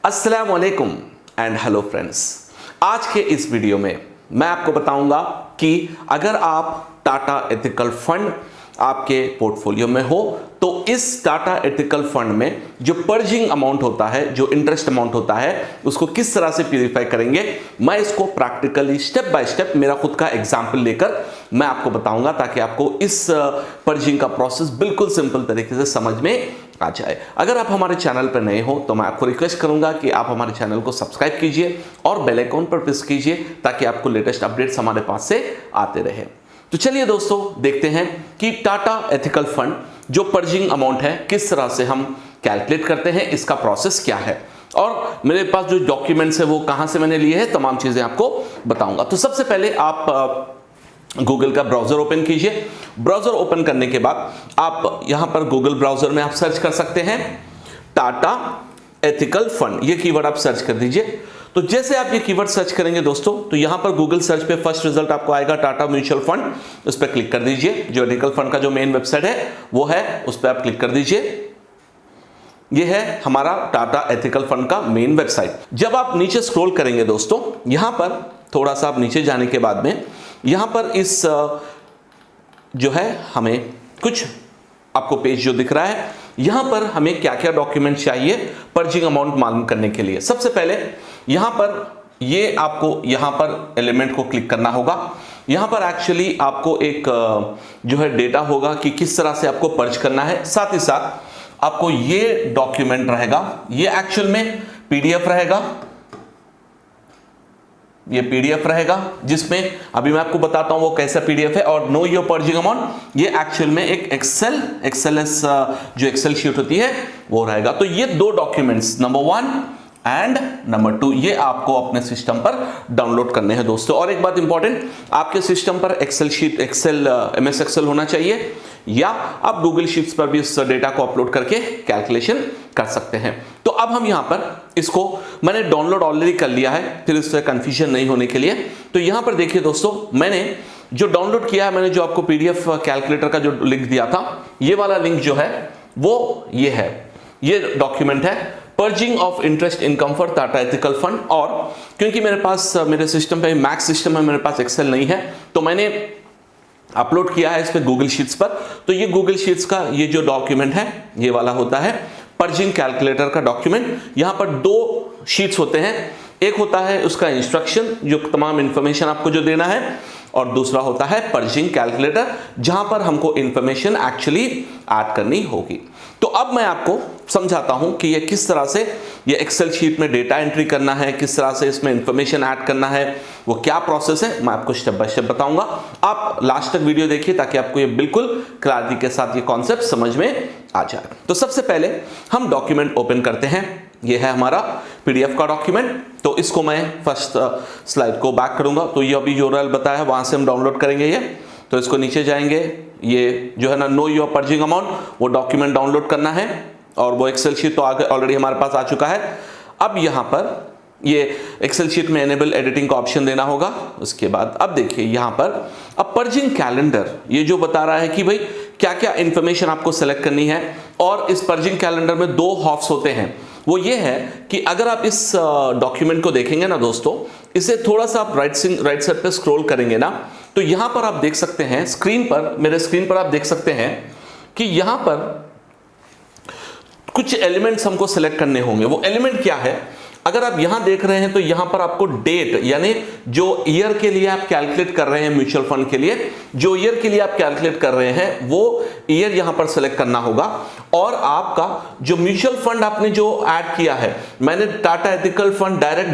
अस्सलाम वालेकुम and hello friends. आज के इस वीडियो में मैं आपको बताऊंगा कि अगर आप टाटा एथिकल फंड आपके पोर्टफोलियो में हो तो इस टाटा एथिकल फंड में जो पर्जिंग अमाउंट होता है, जो इंटरेस्ट अमाउंट होता है, उसको किस तरह से प्यूरिफाई करेंगे। मैं इसको प्रैक्टिकली स्टेप बाय स्टेप मेरा खुद का एग्जाम्पल लेकर मैं आपको बताऊंगा ताकि आपको इस पर्जिंग का प्रोसेस बिल्कुल सिंपल तरीके से समझ में आ जाए। अगर आप हमारे चैनल पर नए हो तो मैं आपको रिक्वेस्ट करूंगा कि आप हमारे चैनल को सब्सक्राइब कीजिए और बेल आइकन पर प्रेस कीजिए ताकि आपको लेटेस्ट अपडेट्स हमारे पास से आते रहे। तो चलिए दोस्तों देखते हैं कि टाटा एथिकल फंड जो पर्जिंग अमाउंट है किस तरह से हम कैलकुलेट करते हैं, इसका प्रोसेस क्या है और मेरे पास जो डॉक्यूमेंट्स है वो कहां से मैंने लिए हैं, तमाम चीजें आपको बताऊंगा। तो सबसे पहले आप गूगल का ब्राउजर ओपन कीजिए। ब्राउजर ओपन करने के बाद आप यहां पर गूगल ब्राउजर में आप सर्च कर सकते हैं टाटा एथिकल फंड, ये कीवर्ड आप सर्च कर दीजिए। तो जैसे आप ये कीवर्ड सर्च करेंगे दोस्तों तो यहां पर गूगल सर्च पे फर्स्ट रिजल्ट आपको आएगा टाटा म्यूचुअल फंड, उस पर क्लिक कर दीजिए। जो एथिकल फंड का जो मेन वेबसाइट है वो है, उस पर आप क्लिक कर दीजिए। ये है हमारा टाटा एथिकल फंड का मेन वेबसाइट। जब आप नीचे स्क्रॉल करेंगे दोस्तों, यहां पर थोड़ा सा आप नीचे जाने के बाद में यहां पर इस जो है हमें कुछ आपको पेज जो दिख रहा है, यहां पर हमें क्या क्या डॉक्यूमेंट चाहिए पर्जिंग अमाउंट मालूम करने के लिए। सबसे पहले यहां पर ये आपको यहां पर एलिमेंट को क्लिक करना होगा। यहां पर एक्चुअली आपको एक जो है डेटा होगा कि किस तरह से आपको पर्ज करना है। साथ ही साथ आपको ये डॉक्यूमेंट रहेगा, ये एक्चुअल में पीडीएफ रहेगा, ये पीडीएफ रहेगा जिसमें अभी मैं आपको बताता हूं वो कैसा पीडीएफ है। और नो योर पर्जिंग अमाउंट ये एक्चुअल में एक एक्सेलएस जो एक्सेल शीट होती है वो रहेगा। तो ये दो डॉक्यूमेंट्स नंबर 1 एंड नंबर 2 ये आपको अपने सिस्टम पर डाउनलोड करने हैं दोस्तों। और एक बात इंपॉर्टेंट, आपके सिस्टम पर एक्सेल शीट एमएस एक्सेल होना चाहिए या आप गूगल शीट्स पर भी इस डेटा को अपलोड करके कैलकुलेशन कर सकते हैं। तो अब हम यहां पर इसको मैंने डाउनलोड ऑलरेडी कर लिया है, फिर इससे कंफ्यूजन नहीं होने के लिए। तो यहां पर देखिए दोस्तों, मैंने जो डाउनलोड किया है, मैंने जो आपको पीडीएफ कैलकुलेटर का जो लिंक दिया था, ये वाला लिंक जो है वो ये है, ये डॉक्यूमेंट है purging of interest income for Tata ethical fund. और क्योंकि मेरे पास मेरे सिस्टम पे मैक सिस्टम है, मेरे पास एक्सेल नहीं है, तो मैंने अपलोड किया है इस पे गूगल शीट्स पर। तो ये गूगल शीट्स का ये जो डॉक्यूमेंट है ये वाला होता है पर्जिंग कैलकुलेटर का डॉक्यूमेंट। यहां पर दो शीट्स होते हैं, एक होता है उसका इंस्ट्रक्शन जो तमाम इंफॉर्मेशन आपको जो देना है, और दूसरा होता है पर्जिंग कैलकुलेटर जहां पर हमको इंफॉर्मेशन एक्चुअली ऐड करनी होगी। तो अब मैं आपको समझाता हूं कि ये किस तरह से ये एक्सेल शीट में डेटा एंट्री करना है, किस तरह से इसमें इंफॉर्मेशन ऐड करना है, वो क्या प्रोसेस है, मैं आपको स्टेप बाय स्टेप बताऊंगा। आप लास्ट तक वीडियो देखिए ताकि आपको ये बिल्कुल क्लैरिटी के साथ ये कॉन्सेप्ट समझ में आ जाए। तो सबसे पहले हम डॉक्यूमेंट ओपन करते हैं। ये है हमारा पीडीएफ का डॉक्यूमेंट। तो इसको मैं फर्स्ट स्लाइड को बैक करूंगा, तो ये अभी यूआरएल बताया है वहां से हम डाउनलोड करेंगे ये। तो इसको नीचे जाएंगे, ये जो है ना नो योर पर्जिंग अमाउंट, वो डॉक्यूमेंट डाउनलोड करना है और वो एक्सेल शीट तो आगे ऑलरेडी हमारे पास आ चुका है। अब यहां पर ये एक्सेल शीट में एनेबल एडिटिंग का ऑप्शन देना होगा। उसके बाद अब देखिए यहां पर अब पर्जिंग कैलेंडर ये जो बता रहा है कि भाई क्या क्या इंफॉर्मेशन आपको सेलेक्ट करनी है। और इस पर्जिंग कैलेंडर में दो हॉफ्स होते हैं, वो ये है कि अगर आप इस डॉक्यूमेंट को देखेंगे ना दोस्तों, इसे थोड़ा सा आप राइट साइड पे स्क्रॉल करेंगे ना, तो यहां पर आप देख सकते हैं स्क्रीन पर, मेरे स्क्रीन पर आप देख सकते हैं कि यहां पर कुछ एलिमेंट्स हमको सेलेक्ट करने होंगे। वो एलिमेंट क्या है, अगर आप यहां देख रहे हैं तो यहां पर आपको डेट यानी जो ईयर के लिए आप कैलकुलेट कर रहे हैं म्यूचुअल फंड के लिए, जो ईयर के लिए आप कैलकुलेट कर रहे हैं वो ईयर यहां पर सेलेक्ट करना होगा। और आपका जो म्यूचुअल फंड आपने जो ऐड किया है, मैंने Tata ethical fund direct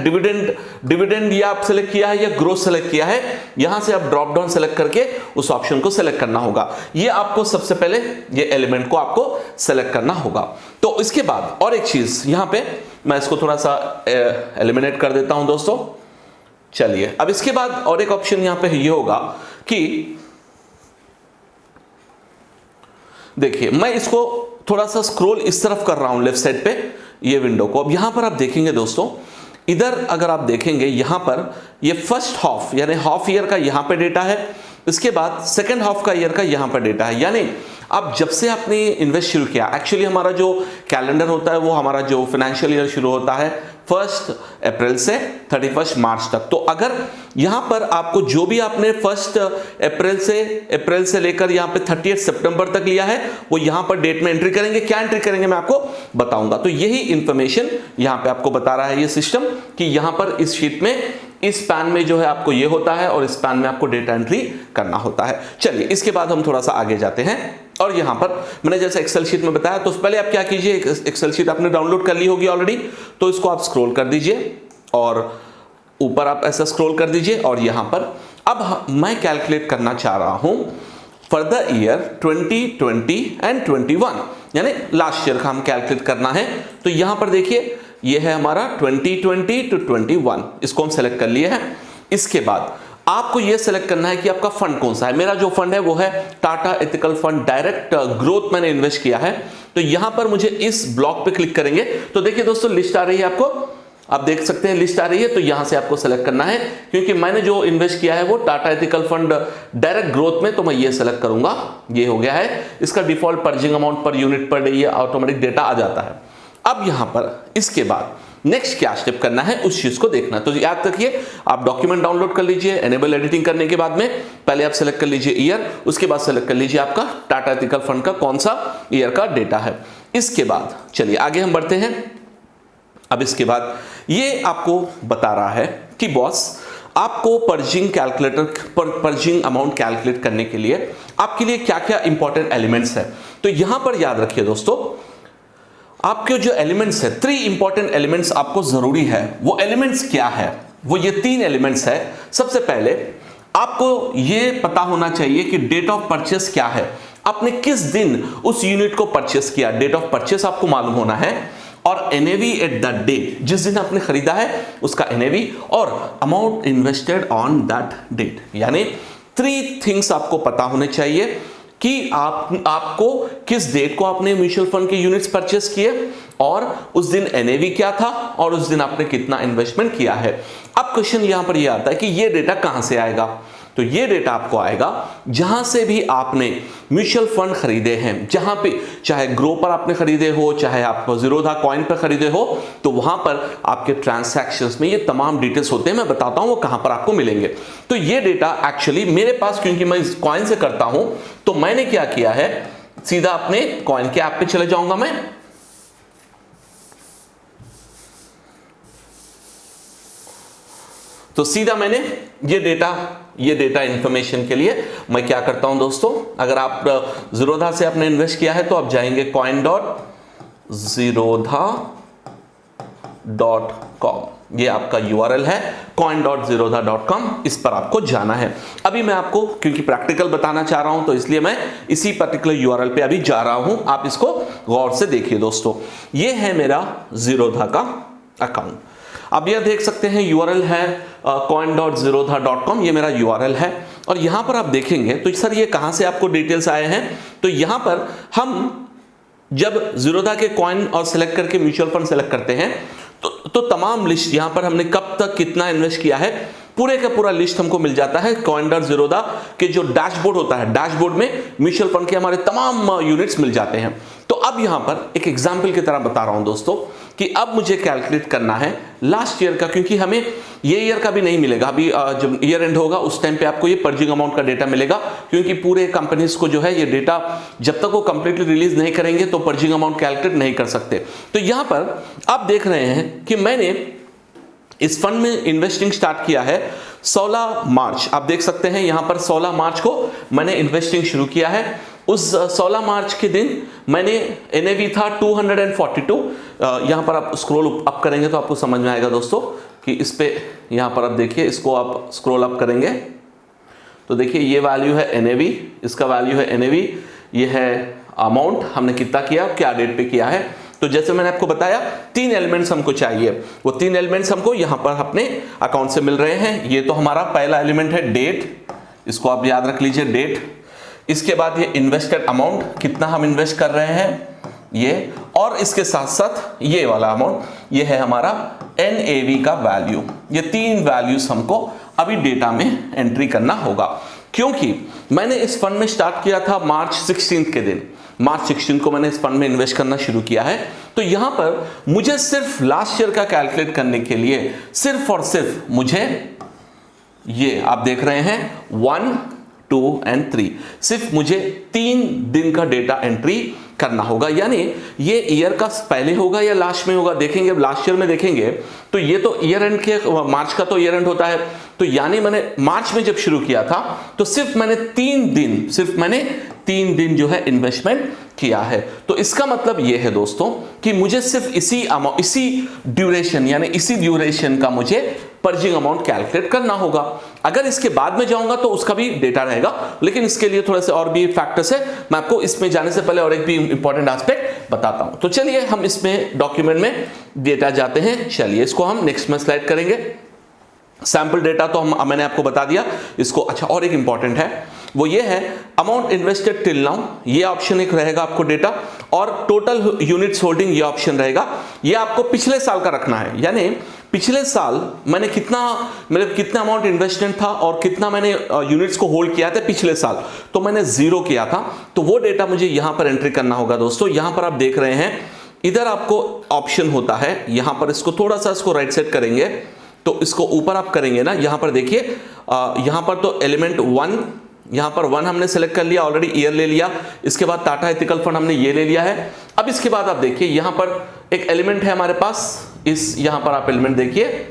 dividend या आप सेलेक्ट किया है या ग्रोथ सेलेक्ट किया है, यहां से आप ड्रॉप डाउन सेलेक्ट करके उस ऑप्शन को सेलेक्ट करना होगा। ये आपको सबसे पहले ये एलिमेंट को आपको सेलेक्ट करना होगा। तो इसके बाद और एक चीज यहां पे मैं इसको थोड़ा सा एलिमिनेट कर देता हूं दोस्तों। चलिए अब इसके बाद और एक ऑप्शन यहां पे ये होगा कि देखिए मैं इसको थोड़ा सा स्क्रॉल इस तरफ कर रहा हूं लेफ्ट साइड पे ये विंडो को। अब यहां पर आप देखेंगे दोस्तों, इधर अगर आप देखेंगे यहां पर ये फर्स्ट हाफ यानी हाफ ईयर का यहां पे डेटा है, इसके बाद सेकेंड हाफ का ईयर का यहां पर डेटा है। यानी अब जब से आपने इन्वेस्ट शुरू किया, एक्चुअली हमारा जो कैलेंडर होता है वो हमारा जो फाइनेंशियल ईयर शुरू होता है 1 अप्रैल से 31 मार्च तक। तो अगर यहां पर आपको जो भी आपने 1 अप्रैल से लेकर यहां पे 30 सितंबर तक लिया है वो यहां पर डेट में एंट्री करेंगे। क्या एंट्री करेंगे मैं आपको बताऊंगा। तो यही इंफॉर्मेशन यहां पे आपको बता रहा है ये सिस्टम कि यहां पर इस शीट में इस पैन में जो है आपको ये होता है और इस पैन में आपको डेटा एंट्री करना होता है। चलिए इसके बाद हम थोड़ा सा आगे जाते हैं और यहां पर मैंने जैसे एक्सेल शीट में बताया तो पहले आप क्या कीजिए, एक्सेल शीट आपने डाउनलोड कर ली होगी ऑलरेडी, तो इसको आप स्क्रॉल कर दीजिए और ऊपर आप ऐसा स्क्रॉल कर दीजिए और यहां पर अब मैं कैलकुलेट करना चाह रहा हूं फॉर द ईयर 2020 एंड 21, यानी लास्ट ईयर का हम कैलकुलेट करना है। तो यहां पर देखिए ये है हमारा 2020 टू 21, इसको हम सेलेक्ट कर लिए हैं। इसके बाद आपको यह सेलेक्ट करना है कि आपका फंड कौन सा है। मेरा जो फंड है वो है Tata ethical fund direct growth, मैंने इन्वेस्ट किया है। तो यहां पर मुझे इस ब्लॉक पे क्लिक करेंगे तो देखिए दोस्तों लिस्ट आ रही है, आपको आप देख सकते हैं लिस्ट आ रही है। तो यहां से आपको सेलेक्ट करना है क्योंकि मैंने जो इन्वेस्ट किया है वो Tata ethical fund direct growth में, तो मैं ये सेलेक्ट करूंगा। ये हो गया है, इसका default perching amount per unit per day ये ऑटोमेटिक डेटा आ जाता है। अब यहां पर इसके बाद नेक्स्ट क्या स्टेप करना है उस चीज को देखना। तो याद रखिए आप डॉक्यूमेंट डाउनलोड कर लीजिए, एनेबल एडिटिंग करने के बाद में पहले आप सेलेक्ट कर लीजिए ईयर, उसके बाद सेलेक्ट कर लीजिए आपका टाटा एथिकल फंड का कौन सा ईयर का डेटा है। इसके बाद चलिए आगे हम बढ़ते हैं। अब इसके बाद ये आपको बता रहा है कि बॉस आपको पर्चिंग कैलकुलेटर पर पर्चिंग अमाउंट कैलकुलेट करने के लिए आपके लिए क्या क्या इंपॉर्टेंट एलिमेंट्स है। तो यहां पर याद रखिए दोस्तों आपके जो एलिमेंट्स है, 3 इंपॉर्टेंट एलिमेंट्स आपको जरूरी है। वो एलिमेंट्स क्या है, वो ये 3 एलिमेंट्स है। सबसे पहले आपको ये पता होना चाहिए कि डेट ऑफ परचेस क्या है, आपने किस दिन उस यूनिट को परचेस किया, डेट ऑफ परचेस आपको मालूम होना है। और एनएवी एट द डे, जिस दिन आपने खरीदा है उसका एनएवी, और amount invested on that date, यानी 3 थिंग्स आपको पता होने चाहिए कि आपको किस डेट को आपने म्यूचुअल फंड के यूनिट्स परचेस किए और उस दिन एनएवी क्या था और उस दिन आपने कितना इन्वेस्टमेंट किया है। अब क्वेश्चन यहां पर यह आता है कि यह डेटा कहां से आएगा। तो ये डेटा आपको आएगा जहां से भी आपने म्यूचुअल फंड खरीदे हैं, जहां पे चाहे ग्रो पर आपने खरीदे हो, चाहे आप जीरोधा कॉइन पर खरीदे हो, तो वहां पर आपके ट्रांसैक्शंस में ये तमाम डिटेल्स होते हैं। मैं बताता हूं वो कहां पर आपको मिलेंगे। तो ये डेटा एक्चुअली मेरे पास, क्योंकि मैं इस कॉइन से करता हूं, तो मैंने क्या किया है, सीधा अपने कॉइन के ऐप पे चले जाऊंगा मैं। तो सीधा मैंने ये डेटा इंफॉर्मेशन के लिए मैं क्या करता हूं दोस्तों, अगर आप जीरोधा से आपने इन्वेस्ट किया है तो आप जाएंगे coin.zerodha.com, ये आपका यूआरएल है coin.zerodha.com, इस पर आपको जाना है। अभी मैं आपको क्योंकि प्रैक्टिकल बताना चाह रहा हूं तो इसलिए मैं इसी पर्टिकुलर यूआरएल पे अभी जा रहा हूं, आप इसको गौर से देखिए दोस्तों। ये है मेरा जीरोधा का अकाउंट। अब यह देख सकते हैं यूआरएल है coin.zerodha.com, ये मेरा यूआरएल है। और यहां पर आप देखेंगे तो सर ये कहां से आपको डिटेल्स आए हैं, तो यहां पर हम जब जीरोधा के कॉइन और सिलेक्ट करके म्यूचुअल फंड सेलेक्ट करते हैं तो तमाम लिस्ट यहां पर हमने कब तक कितना इन्वेस्ट किया है पूरे का पूरा लिस्ट हमको मिल जाता है। coin.zerodha के जो डैशबोर्ड होता है, डैशबोर्ड में म्यूचुअल फंड के हमारे तमाम यूनिट्स मिल जाते हैं। तो अब यहां पर एक एग्जांपल की तरह बता रहा हूं दोस्तों कि अब मुझे कैलकुलेट करना है लास्ट ईयर का, क्योंकि हमें ये ईयर का भी नहीं मिलेगा। अभी जब ईयर एंड होगा उस टाइम पे आपको ये पर्चिंग अमाउंट का डेटा मिलेगा, क्योंकि पूरे कंपनीज को जो है ये डेटा जब तक वो कंप्लीटली रिलीज नहीं करेंगे तो पर्चिंग अमाउंट कैलकुलेट नहीं कर सकते। तो यहां पर आप देख रहे हैं कि मैंने इस फंड में इन्वेस्टिंग स्टार्ट किया है 16 मार्च। आप देख सकते हैं यहां पर 16 मार्च को मैंने इन्वेस्टिंग शुरू किया है। उस 16 मार्च के दिन मैंने एनएवी था 242। यहां पर आप स्क्रॉल अप करेंगे तो आपको समझ में आएगा दोस्तों कि इस पे यहां पर आप देखिए, इसको आप स्क्रॉल अप करेंगे तो देखिए ये वैल्यू है एनएवी, इसका वैल्यू है एनएवी, ये है अमाउंट हमने कितना किया, क्या डेट पे किया है। तो जैसे मैंने आपको बताया 3 एलिमेंट्स हमको चाहिए, वो 3 एलिमेंट्स हमको यहां पर अपने अकाउंट से मिल रहे हैं। ये तो हमारा पहला एलिमेंट है डेट, इसको आप याद रख लीजिए डेट। इसके बाद ये इन्वेस्टेड अमाउंट, कितना हम इन्वेस्ट कर रहे हैं ये, और इसके साथ साथ ये वाला अमाउंट, ये है हमारा एनएवी का वैल्यू। ये 3 वैल्यूज हमको अभी डेटा में एंट्री करना होगा। क्योंकि मैंने इस फंड में स्टार्ट किया था मार्च 16 के दिन, मार्च 16 को मैंने इस फंड में इन्वेस्ट करना शुरू किया है। तो यहां पर मुझे सिर्फ लास्ट ईयर का कैलकुलेट करने के लिए सिर्फ और सिर्फ मुझे ये आप देख रहे हैं 1, 2 and 3, सिर्फ मुझे 3 दिन का डेटा एंट्री करना होगा। यानी ये ईयर का पहले होगा या लास्ट में होगा, देखेंगे लास्ट ईयर में देखेंगे तो ये तो ईयर एंड के, मार्च का तो ईयर एंड होता है। तो यानी मैंने मार्च में जब शुरू किया था तो सिर्फ मैंने 3 दिन जो है इन्वेस्टमेंट किया है। तो इसका मतलब ये है दोस्तों कि मुझे सिर्फ इसी ड्यूरेशन का मुझे पर्जिंग अमाउंट कैलकुलेट करना होगा। अगर इसके बाद में जाऊंगा तो उसका भी डेटा रहेगा, लेकिन इसके लिए थोड़े से और भी फैक्टर्स है। मैं आपको इसमें जाने से पहले और एक भी इंपॉर्टेंट एस्पेक्ट बताता हूं। तो चलिए हम इसमें डॉक्यूमेंट में डेटा जाते हैं। चलिए इसको हम नेक्स्ट में स्लाइड करेंगे। सैंपल डेटा तो मैंने आपको बता दिया इसको। अच्छा, और एक इंपॉर्टेंट है वो ये है अमाउंट इन्वेस्टेड टिल नाउ, ये ऑप्शन एक रहेगा आपको डेटा, और टोटल यूनिट्स होल्डिंग ये ऑप्शन रहेगा। ये आपको पिछले साल का रखना है, यानी पिछले साल मैंने कितना अमाउंट इन्वेस्टमेंट था और कितना मैंने यूनिट्स को होल्ड किया था पिछले साल, तो मैंने 0 किया था। तो वो डेटा मुझे यहां पर एंट्री करना होगा दोस्तों। यहां पर आप देख रहे हैं इधर आपको ऑप्शन होता है, यहां पर इसको थोड़ा सा इसको राइट साइड करेंगे तो इसको ऊपर आप करेंगे ना, यहां पर देखिए यहां पर तो एलिमेंट 1, यहां पर 1 हमने सेलेक्ट कर लिया, ऑलरेडी ईयर ले लिया। इसके बाद टाटा एथिकल फंड हमने ये ले लिया है। अब इसके बाद आप देखिए यहां पर एक एलिमेंट है हमारे पास, यहां पर आप एलिमेंट देखिए।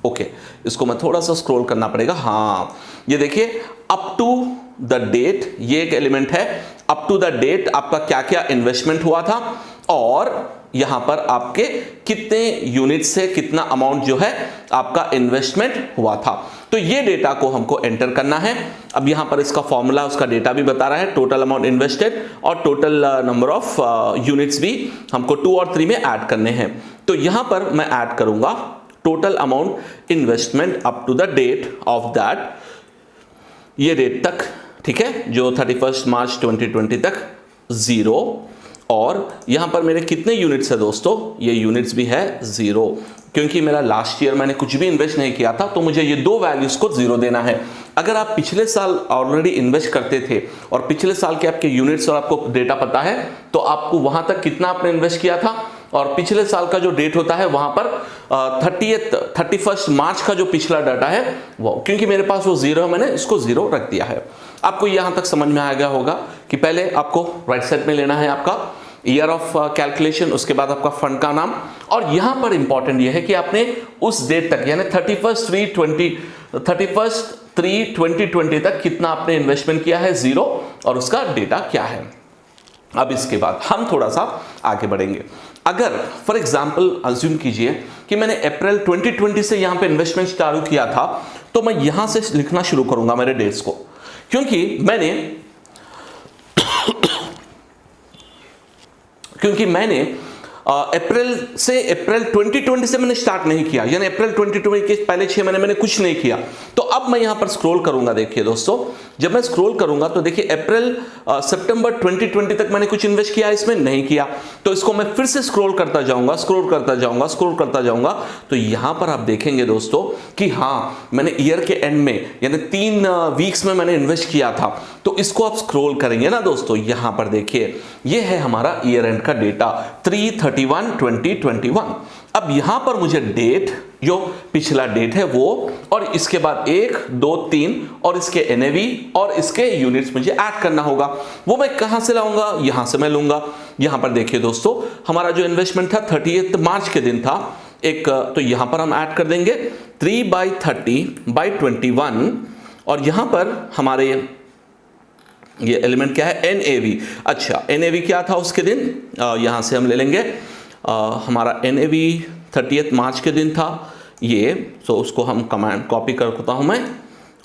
ओके, इसको मैं थोड़ा सा स्क्रॉल करना पड़ेगा। हाँ, ये देखिए अप टू द डेट, ये एक एलिमेंट है। अप टू द डेट आपका क्या क्या इन्वेस्टमेंट हुआ था और यहां पर आपके कितने यूनिट से कितना अमाउंट जो है आपका इन्वेस्टमेंट हुआ था। तो ये डेटा को हमको एंटर करना है। अब यहां पर इसका फॉर्मूला, उसका डेटा भी बता रहा है, टोटल अमाउंट इन्वेस्टेड और टोटल नंबर ऑफ यूनिट्स भी हमको 2 और 3 में ऐड करने हैं। तो यहां पर मैं ऐड करूंगा total amount investment up to the date of that, ये डेट तक, ठीक है, जो 31 मार्च 2020 तक 0। और यहां पर मेरे कितने यूनिट्स है दोस्तों, ये यूनिट्स भी है 0, क्योंकि मेरा लास्ट ईयर मैंने कुछ भी इन्वेस्ट नहीं किया था, तो मुझे ये 2 वैल्यूज को 0 देना है। अगर आप पिछले साल ऑलरेडी इन्वेस्ट करते थे और पिछले साल के आपके यूनिट्स और आपको डेटा पता है, तो आपको वहां तक कितना आपने इन्वेस्ट किया था और पिछले साल का जो डेट होता है वहां पर 31 मार्च का जो पिछला डाटा है वो, क्योंकि मेरे पास वो 0 है, मैंने इसको 0 रख दिया है। आपको यहां तक समझ में आ गया होगा कि पहले आपको राइट साइड में लेना है आपका ईयर ऑफ कैलकुलेशन, उसके बाद आपका फंड का नाम, और यहां पर इंपॉर्टेंट यह है कि आपने उस डेट तक यानी 31/3/2020 तक कितना आपने इन्वेस्टमेंट किया है 0, और उसका डेटा क्या है। अब इसके बाद हम थोड़ा सा आगे बढ़ेंगे। अगर फॉर एग्जांपल अज्यूम कीजिए कि मैंने अप्रैल 2020 से यहां पे इन्वेस्टमेंट चालू किया था, तो मैं यहां से लिखना शुरू करूंगा मेरे डेट्स को, क्योंकि मैंने अप्रैल 2020 से मैंने स्टार्ट नहीं किया, यानी अप्रैल 2020 के पहले 6 महीने मैंने कुछ नहीं किया। तो अब मैं यहां पर स्क्रॉल करूंगा, देखिए दोस्तों, जब मैं स्क्रॉल करूंगा तो देखिए अप्रैल सितंबर 2020 तक मैंने कुछ इन्वेस्ट किया, इसमें नहीं किया। तो इसको मैं फिर से स्क्रॉल करता जाऊंगा, तो यहां पर आप देखेंगे दोस्तों कि हाँ, मैंने ईयर के एंड में यानी 3 वीक्स में मैंने इन्वेस्ट किया था। तो इसको आप स्क्रॉल करेंगे ना दोस्तों, यहां पर देखिए ये है हमारा ईयर एंड का डेटा 3/31/2021। अब यहां पर मुझे डेट, जो पिछला डेट है वो, और इसके बाद 1, 2, 3 और इसके एनएवी और इसके यूनिट्स मुझे ऐड करना होगा। वो मैं कहां से लाऊंगा, यहां से मैं लूंगा। यहां पर देखिए दोस्तों, हमारा जो इन्वेस्टमेंट था 30 मार्च के दिन था एक, तो यहां पर हम ऐड कर देंगे 3/30/21, और यहां पर हमारे ये एलिमेंट क्या है, NAV। अच्छा, NAV क्या था उसके दिन, यहां से हम ले लेंगे हमारा NAV 30 मार्च के दिन था ये, तो उसको हम कमांड कॉपी करता हूं मैं,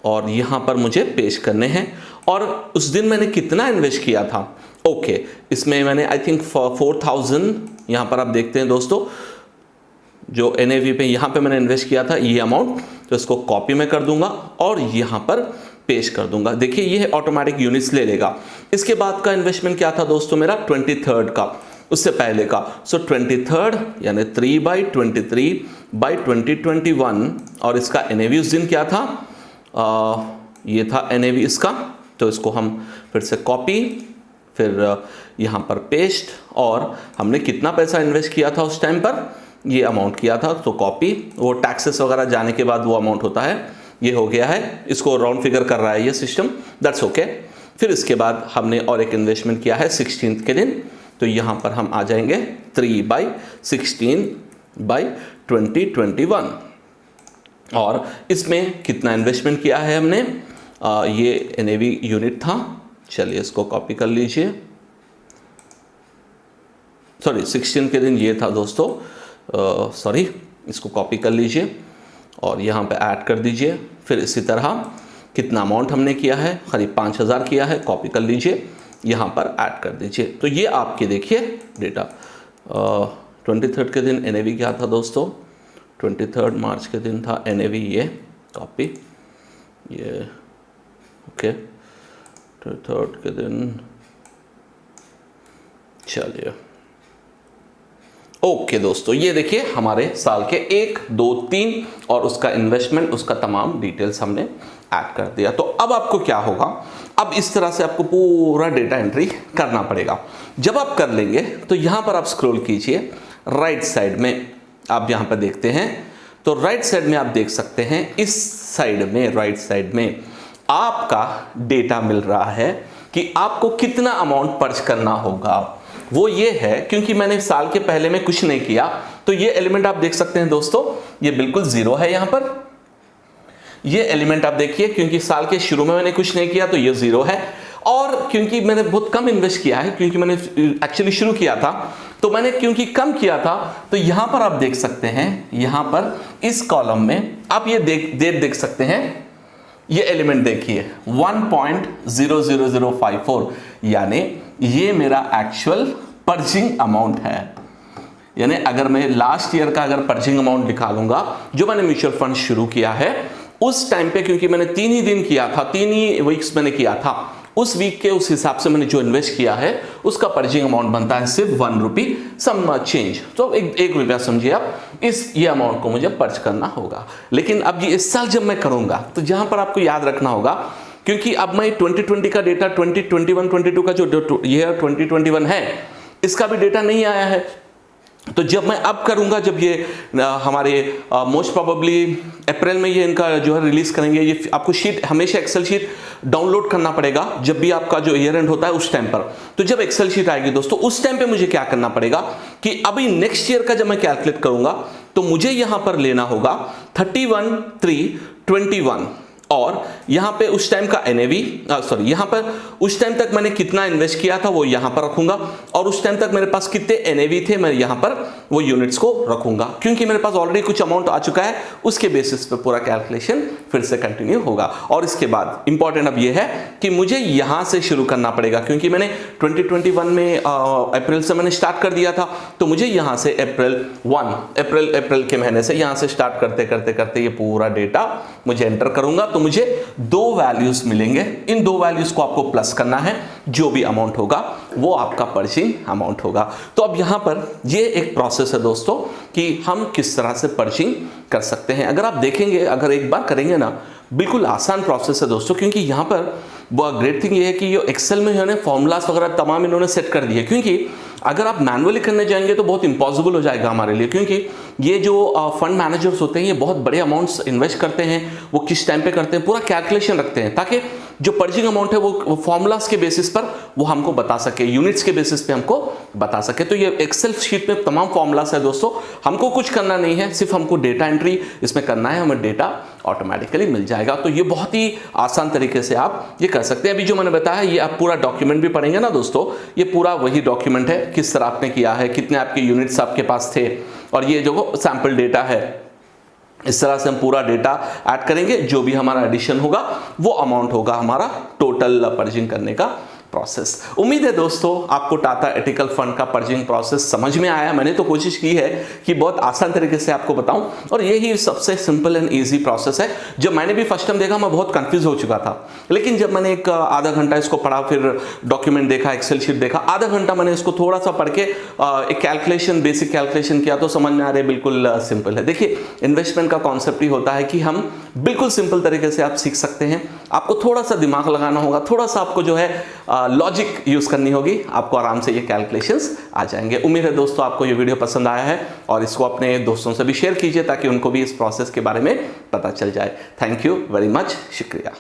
और यहां पर मुझे पेस्ट करने हैं। और उस दिन मैंने कितना इन्वेस्ट किया था, ओके, इसमें मैंने आई थिंक 4000, यहां पर आप देखते हैं दोस्तों, जो NAV पे यहां पे मैंने इन्वेस्ट किया था ये अमाउंट, तो इसको कॉपी में कर दूंगा और यहां पर पेस्ट कर दूंगा। देखिए ये ऑटोमेटिक यूनिट्स ले लेगा। इसके बाद का इन्वेस्टमेंट क्या था दोस्तों मेरा, 23rd का, उससे पहले का। सो 23rd यानी 3/23/2021, और इसका NAV उस दिन क्या था, ये था NAV इसका, तो इसको हम फिर से कॉपी, फिर यहाँ पर पेस्ट, और हमने कितना पैसा इन्वेस्ट किया था उस टाइम पर, ये अमाउंट किया था, तो कॉपी, वो टैक्सेस वगैरह जाने के बाद वो अमाउंट होता है, ये हो गया है, इसको राउंड फिगर कर रहा है ये सिस्टम, दैट्स ओके। फिर इसके बाद हमने और एक इन्वेस्टमेंट किया है 16th के दिन, तो यहाँ पर हम आ जाएंगे 3/16/2021, और इसमें कितना इन्वेस्टमेंट किया है हमने, ये NAV यूनिट था, चलिए इसको कॉपी कर लीजिए, सॉरी 16 के दिन ये था दोस्तों, सॉरी इसको कॉपी कर लीजिए और यहाँ पे ऐड कर दीजिए। फिर इसी तरह कितना अमाउंट हमने किया है, करीब 5000 किया है, कॉपी कर लीजिए, यहाँ पर ऐड कर दीजिए। तो ये आपके देखिए डेटा। 23 के दिन NAV क्या था दोस्तों, 23 मार्च के दिन था NAV, ये कॉपी, ये ओके, 23 के दिन, चलिए ओके दोस्तों, ये देखिए हमारे साल के 1, 2, 3 और उसका इन्वेस्टमेंट, उसका तमाम डिटेल्स हमने ऐड कर दिया। तो अब आपको क्या होगा, अब इस तरह से आपको पूरा डेटा एंट्री करना पड़ेगा। जब आप कर लेंगे तो यहाँ पर आप स्क्रॉल कीजिए, राइट साइड में आप यहाँ पर देखते हैं, तो राइट साइड में आप देख सकते हैं, इस साइड में, राइट साइड में आपका डेटा मिल रहा है कि आपको कितना अमाउंट पर्च करना होगा। वो ये है, क्योंकि मैंने साल के पहले में कुछ नहीं किया, तो ये एलिमेंट आप देख सकते हैं दोस्तों, ये बिल्कुल जीरो है। यहाँ पर ये एलिमेंट आप देखिए, क्योंकि साल के शुरू में मैंने कुछ नहीं किया तो ये जीरो है, और क्योंकि मैंने बहुत कम इन्वेस्ट किया है, क्योंकि मैंने एक्चुअली शुरू किया था, तो मैंने क्योंकि कम किया था, तो यहां पर आप देख सकते हैं, यहां पर इस कॉलम में आप ये डेट देख सकते हैं, ये एलिमेंट देखिए 1.00054, यानी ये मेरा एक्चुअल पर्चिंग अमाउंट है। यानी अगर मैं लास्ट ईयर का अगर पर्चिंग अमाउंट निकालूंगा, जो मैंने म्यूचुअल फंड शुरू किया है उस टाइम पे, क्योंकि मैंने 3 ही दिन किया था, 3 ही वीक्स मैंने किया था, उस वीक के उस हिसाब से मैंने जो इन्वेस्ट किया है उसका पर्चिंग अमाउंट बनता है सिर्फ 1 रुपी सम चेंज, तो 1 रुपया समझिए आप, ये अमाउंट को मुझे पर्च करना होगा। लेकिन अब ये इस साल जब मैं करूंगा, तो जहां पर आपको याद रखना होगा, क्योंकि अब मैं 2020 का डेटा 2021 22 का जो ईयर 2021 है, इसका भी डेटा नहीं आया है। तो जब मैं अब करूंगा, जब ये हमारे मोस्ट प्रोबेबली अप्रैल में ये इनका जो है रिलीज करेंगे, ये आपको शीट हमेशा एक्सेल शीट डाउनलोड करना पड़ेगा जब भी आपका जो ईयर एंड होता है उस टाइम पर। तो जब एक्सेल शीट आएगी दोस्तों, उस टाइम पे मुझे क्या करना पड़ेगा कि अभी नेक्स्ट ईयर का जब मैं कैलकुलेट करूंगा, तो मुझे यहां पर लेना होगा 31/3/21, और यहां पे उस टाइम का NAV, सॉरी यहां पर उस टाइम तक मैंने कितना इन्वेस्ट किया था वो यहां पर रखूंगा, और उस टाइम तक मेरे पास कितने NAV थे मैं यहां पर वो यूनिट्स को रखूंगा, क्योंकि मेरे पास ऑलरेडी कुछ अमाउंट आ चुका है, उसके बेसिस पे पूरा कैलकुलेशन फिर से कंटिन्यू होगा। और इसके बाद इंपॉर्टेंट अब ये है कि मुझे यहां से शुरू करना पड़ेगा, क्योंकि मैंने 2021 में अप्रैल से मैंने स्टार्ट कर दिया था, तो मुझे यहां से अप्रैल के महीने से यहां से स्टार्ट करते करते करते ये पूरा डेटा मुझे एंटर करूंगा, तो मुझे 2 वैल्यूज मिलेंगे। इन 2 वैल्यूज को आपको प्लस करना है, जो भी अमाउंट होगा वो आपका पर्चिंग अमाउंट होगा। तो अब यहां पर ये एक प्रोसेस है दोस्तों कि हम किस तरह से पर्चिंग कर सकते हैं। अगर आप देखेंगे, अगर एक बार करेंगे ना, बिल्कुल आसान प्रोसेस है दोस्तों, क्योंकि यहां पर ग्रेट थिंग ये है कि ये एक्सेल में इन्होंने फॉर्मूलाज वगैरह तमाम इन्होंने सेट कर दिए, क्योंकि अगर आप मैनुअली करने जाएंगे तो बहुत इंपॉसिबल हो जाएगा हमारे लिए, क्योंकि ये जो फंड मैनेजर्स होते हैं ये बहुत बड़े अमाउंट्स इन्वेस्ट करते हैं, वो किस टाइम पे करते हैं पूरा कैलकुलेशन रखते हैं, ताकि जो पर्चिंग अमाउंट है वो फॉर्मूलाज के बेसिस पर वो हमको बता सके, यूनिट्स के बेसिस पे हमको बता सके। तो ये एक्सेल शीट में तमाम फॉर्मूलाज है दोस्तों, हमको कुछ करना नहीं है, सिर्फ हमको डेटा एंट्री इसमें करना है, हमें डेटा ऑटोमेटिकली मिल जाएगा। तो ये बहुत ही आसान तरीके से आप ये कर सकते हैं। अभी जो मैंने बताया, ये आप पूरा डॉक्यूमेंट भी पढ़ेंगे ना दोस्तों, ये पूरा वही डॉक्यूमेंट है, किस तरह आपने किया है, कितने आपके यूनिट्स आपके पास थे, और ये जो सैंपल डेटा है, इस तरह से हम पूरा डेटा ऐड करेंगे, जो भी हमारा एडिशन होगा वो अमाउंट होगा हमारा टोटल पर्चिंग करने का प्रोसेस। उम्मीद है दोस्तों आपको टाटा एथिकल फंड का पर्चिंग प्रोसेस समझ में आया। मैंने तो कोशिश की है कि बहुत आसान तरीके से आपको बताऊं, और यही सबसे सिंपल एंड इजी प्रोसेस है। जब मैंने भी फर्स्ट टाइम देखा मैं बहुत कंफ्यूज हो चुका था, लेकिन जब मैंने एक आधा घंटा इसको पढ़ा, फिर डॉक्यूमेंट देखा, एक्सेल शीट देखा, आधा घंटा मैंने इसको थोड़ा सा पढ़ के एक कैलकुलेशन, बेसिक कैलकुलेशन किया, तो समझ में आ रहा है बिल्कुल सिंपल है। देखिए, इन्वेस्टमेंट का कॉन्सेप्ट ही होता है कि हम बिल्कुल सिंपल तरीके से आप सीख सकते हैं। आपको थोड़ा सा दिमाग लगाना होगा, थोड़ा सा आपको जो है लॉजिक यूज़ करनी होगी, आपको आराम से ये कैलकुलेशंस आ जाएंगे। उम्मीद है दोस्तों आपको ये वीडियो पसंद आया है और इसको अपने दोस्तों से भी शेयर कीजिए ताकि उनको भी इस प्रोसेस के बारे में पता चल जाए। थैंक यू वेरी मच, शुक्रिया।